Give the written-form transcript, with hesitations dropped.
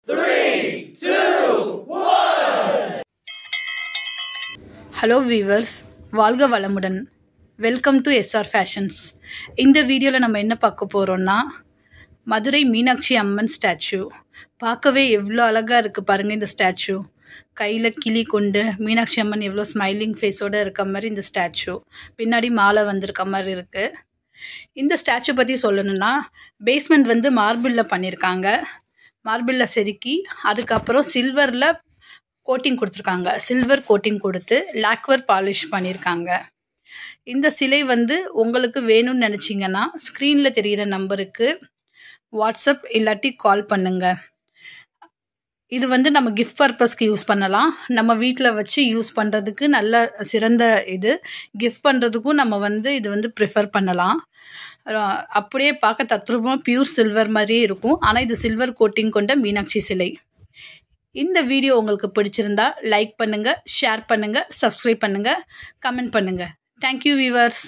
3, 2, 1. Hello viewers, வாழ்க வளமுடன். Welcome to SR fashions. இந்த வீடியோவில் நம்ம என்ன பார்க்க போகிறோன்னா, மதுரை மீனாட்சி அம்மன் ஸ்டாச்சு. பார்க்கவே எவ்வளோ அழகாக இருக்குது பாருங்கள். இந்த ஸ்டாச்சு கையில் கிளி கொண்டு மீனாட்சி அம்மன் எவ்வளோ ஸ்மைலிங் ஃபேஸோடு இருக்க மாதிரி இந்த ஸ்டாச்சு. பின்னாடி மாலை வந்திருக்க மாதிரி இருக்குது. இந்த ஸ்டாச்சு பற்றி சொல்லணுன்னா, பேஸ்மெண்ட் வந்து மார்பிளில் பண்ணியிருக்காங்க. மார்பிளில் செதுக்கி அதுக்கப்புறம் சில்வரில் கோட்டிங் கொடுத்துருக்காங்க. சில்வர் கோட்டிங் கொடுத்து லாக்வர் பாலிஷ் பண்ணியிருக்காங்க. இந்த சிலை வந்து உங்களுக்கு வேணும்னு நினச்சிங்கன்னா ஸ்க்ரீனில் தெரிகிற நம்பருக்கு வாட்ஸ்அப் இல்லாட்டி கால் பண்ணுங்கள். இது வந்து நம்ம கிஃப்ட் பர்பஸ்க்கு யூஸ் பண்ணலாம். நம்ம வீட்டில் வச்சு யூஸ் பண்ணுறதுக்கு நல்ல சிறந்த இது. கிஃப்ட் பண்ணுறதுக்கும் நம்ம வந்து இது வந்து ப்ரிஃபர் பண்ணலாம். அப்படியே பார்க்க தத்ரூபமாக பியூர் சில்வர் மாதிரியே இருக்கும். ஆனால் இது சில்வர் கோட்டிங் கொண்ட மீனாட்சி சிலை. இந்த வீடியோ உங்களுக்கு பிடிச்சிருந்தா லைக் பண்ணுங்கள், ஷேர் பண்ணுங்கள், சப்ஸ்கிரைப் பண்ணுங்கள், கமெண்ட் பண்ணுங்கள். Thank you viewers.